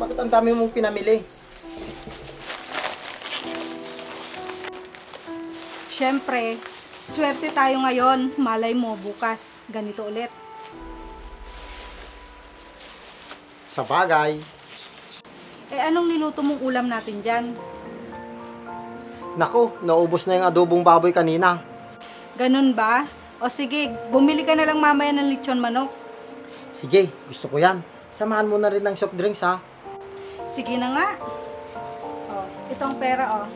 Bakit ang dami mong pinamili? Siyempre, swerte tayo ngayon. Malay mo, bukas, ganito ulit. Sa bagay. Anong niluto mong ulam natin dyan? Nako, naubos na yung adobong baboy kanina. Ganun ba? O sige, bumili ka na lang mamaya ng lechon manok. Sige, gusto ko yan. Samahan mo na rin ng soft drinks ha. Sige na nga. O, itong pera o.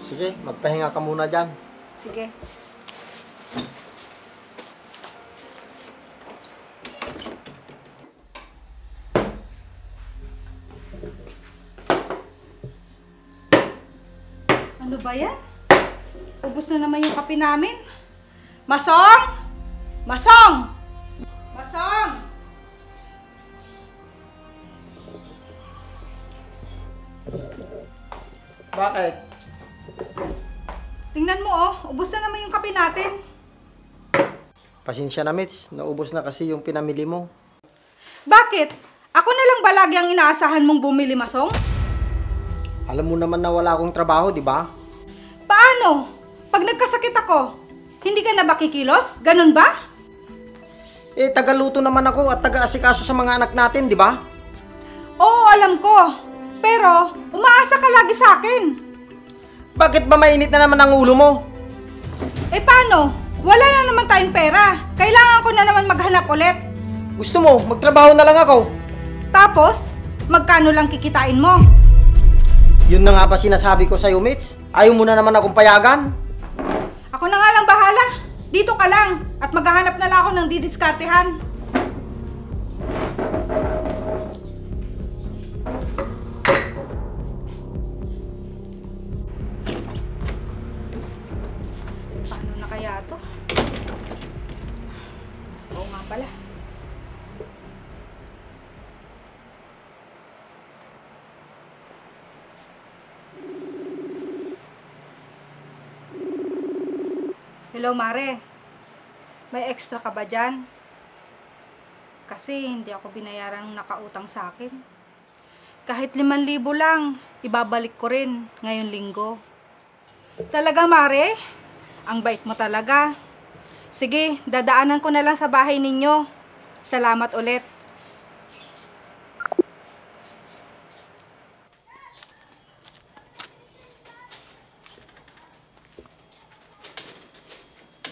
Sige, magpahinga ka muna dyan. Sige. Ano ba yan? Ubus na naman yung kape namin. Masong! Masong! Masong! Bakit? Tingnan mo oh, ubus na naman yung kape natin. Pasensya na, Mitch. Naubos na kasi yung pinamili mo. Bakit? Ako na lang ba lagi ang inaasahan mong bumili, Masong? Alam mo naman na wala akong trabaho, di ba? Paano? Pag nagkasakit ako, hindi ka na ba kikilos? Ganun ba? Eh, tagaluto naman ako at taga-asikaso sa mga anak natin, di ba? Oo, alam ko. Pero, umaasa ka lagi sa akin. Bakit ba mainit na naman ang ulo mo? Paano? Wala na naman tayong pera. Kailangan ko na naman maghanap ulit. Gusto mo, magtrabaho na lang ako. Tapos, magkano lang kikitain mo? Yun na nga ba sinasabi ko sa'yo, Mitch? Ayaw mo na naman akong payagan? Ako na nga lang bahala. Dito ka lang. At maghahanap na lang ako ng didiskartehan. Paano na kaya to? Oo nga pala. Hello, Mare. May extra ka ba dyan? Kasi hindi ako binayaran ng nakautang sa akin. Kahit 5,000 lang, ibabalik ko rin ngayong linggo. Talaga, Mare? Ang bait mo talaga. Sige, dadaanan ko na lang sa bahay ninyo. Salamat ulit.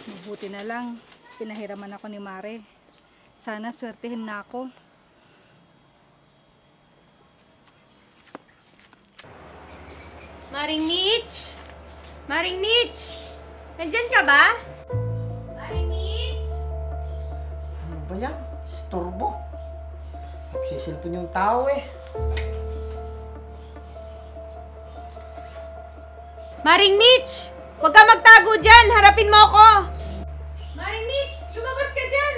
Mabuti na lang, pinahiraman ako ni Mare. Sana swertihin na ako. Maring Mitch! Maring Mitch! Nandyan ka ba? Maring Mitch! Ano ba yan? Istorbo. Nagsisilpon yung tao eh. Maring Mitch! Huwag ka magtago dyan! Harapin mo ako! Maring Mitch! Lumabas ka dyan!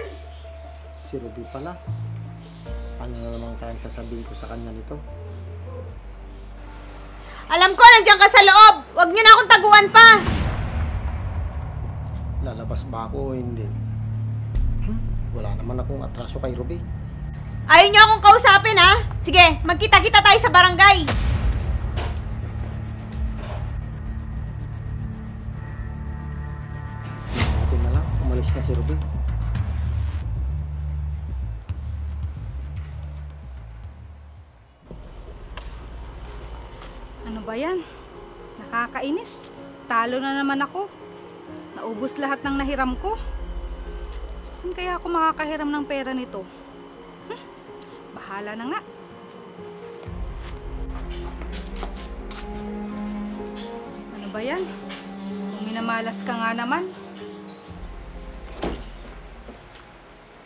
Si Ruby pala. Ano na naman kayang sasabihin ko sa kanya nito? Alam ko, nandiyan ka sa loob! Huwag niyo na akong taguan pa! Lalabas ba ako o hindi? Wala naman akong atraso kay Ruby. Ayaw niyo akong kausapin, ha? Sige, magkita-kita tayo sa barangay! Ito na lang, umalis na si Ruby. Ano ba yan? Nakakainis. Talo na naman ako. Naubos lahat ng nahiram ko. Saan kaya ako makakahiram ng pera nito? Bahala na nga. Ano ba yan? Kung minamalas ka nga naman.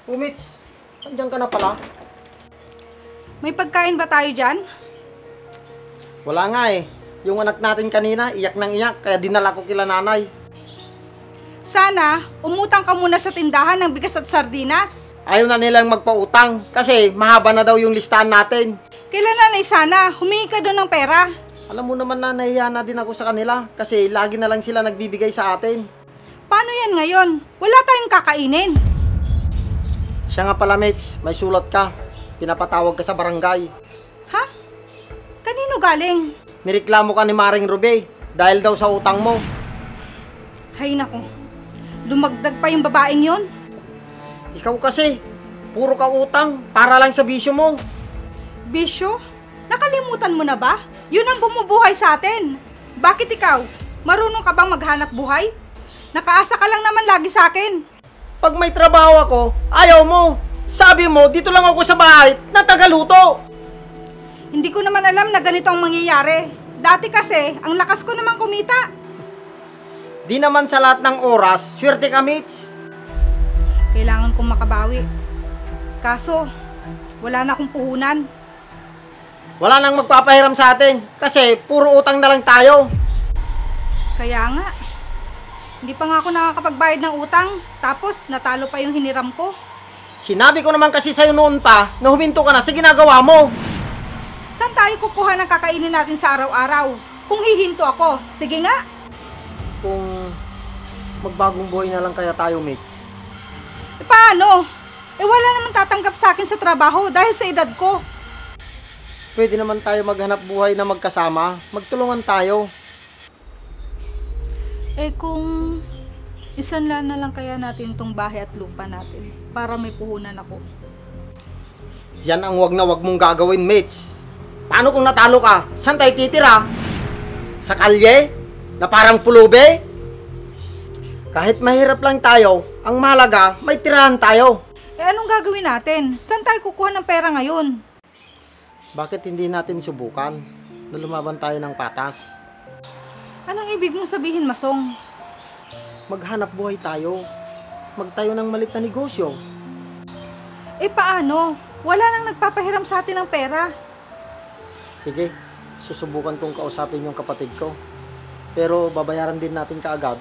Mitch, nandiyan ka na pala? May pagkain ba tayo dyan? Wala nga eh. Yung anak natin kanina, iyak nang iyak, kaya dinala ko kila nanay. Sana, umutang ka muna sa tindahan ng bigas at sardinas. Ayaw na nilang magpautang kasi mahaba na daw yung listahan natin. Kailan nanay sana, humingi ka doon ng pera. Alam mo naman na nahiya na din ako sa kanila kasi lagi na lang sila nagbibigay sa atin. Paano yan ngayon? Wala tayong kakainin. Siya nga pala, Mitch, may sulat ka. Pinapatawag ka sa barangay. Ha? Kanino galing? Nireklamo ka ni Maring Ruby dahil daw sa utang mo. Hay nako, dumagdag pa yung babaeng yon. Ikaw kasi, puro ka utang para lang sa bisyo mo. Bisyo? Nakalimutan mo na ba? Yun ang bumubuhay sa atin. Bakit ikaw? Marunong ka bang maghanap buhay? Nakaasa ka lang naman lagi sa akin. Pag may trabaho ako, ayaw mo. Sabi mo, dito lang ako sa bahay na tagaluto. Hindi ko naman alam na ganito ang mangyayari. Dati kasi, ang lakas ko naman kumita. Di naman sa lahat ng oras, swerte ka, mates. Kailangan kong makabawi. Kaso, wala na akong puhunan. Wala nang magpapahiram sa atin kasi puro utang na lang tayo. Kaya nga, hindi pa nga ako nakakapagbayad ng utang. Tapos, natalo pa yung hiniram ko. Sinabi ko naman kasi sa'yo noon pa na huminto ka na sa ginagawa mo. Saan tayo kukuha ng kakainin natin sa araw-araw? Kung hihinto ako, sige nga. Kung magbagong buhay na lang kaya tayo, mates. E paano? Wala naman tatanggap sa akin sa trabaho dahil sa edad ko. Pwede naman tayo maghanap buhay na magkasama. Magtulungan tayo. Kung isanla na lang kaya natin tong bahay at lupa natin para may puhunan ako. Yan ang wag na wag mong gagawin, mates. Paano kung natalo ka? Saan tayo titira? Sa kalye? Na parang pulube? Kahit mahirap lang tayo, ang mahalaga, may tirahan tayo. Anong gagawin natin? Saan tayo kukuha ng pera ngayon? Bakit hindi natin subukan na lumaban tayo ng patas? Anong ibig mong sabihin, Masong? Maghanap buhay tayo. Magtayo ng malit na negosyo. Paano? Wala nang nagpapahiram sa atin ng pera. Sige, susubukan kong kausapin yung kapatid ko. Pero babayaran din natin kaagad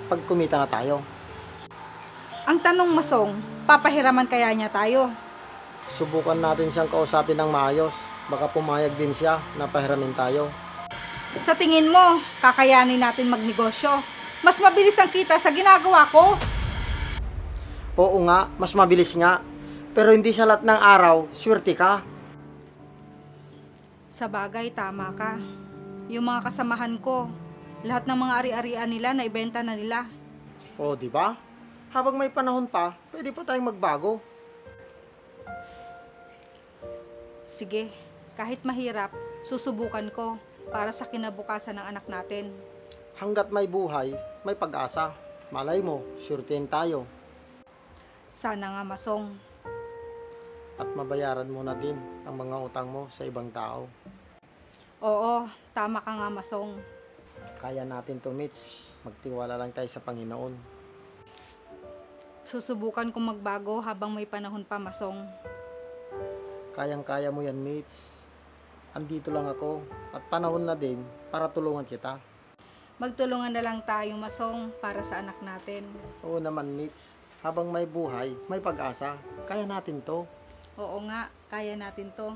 pag kumita na tayo. Ang tanong, Masong, papahiraman kaya niya tayo? Subukan natin siyang kausapin ng maayos. Baka pumayag din siya na pahiramin tayo. Sa tingin mo, kakayanin natin magnegosyo? Mas mabilis ang kita sa ginagawa ko. Oo nga, mas mabilis nga. Pero hindi sa lahat ng araw, swerte ka. Sa bagay, tama ka. Yung mga kasamahan ko, lahat ng mga ari-arian nila, naibenta na nila. O, di ba? Habang may panahon pa, pwede pa tayong magbago. Sige, kahit mahirap, susubukan ko para sa kinabukasan ng anak natin. Hanggat may buhay, may pag-asa. Malay mo, swertein tayo. Sana nga, Masong. At mabayaran mo na din ang mga utang mo sa ibang tao. Oo, tama ka nga, Masong. Kaya natin to, mates. Magtiwala lang tayo sa Panginoon. Susubukan kong magbago habang may panahon pa, Masong. Kayang-kaya mo yan, mates. Andito lang ako at panahon na din para tulungan kita. Magtulungan na lang tayo, Masong, para sa anak natin. Oo naman, mates. Habang may buhay, may pag-asa. Kaya natin to. Oo nga, kaya natin to.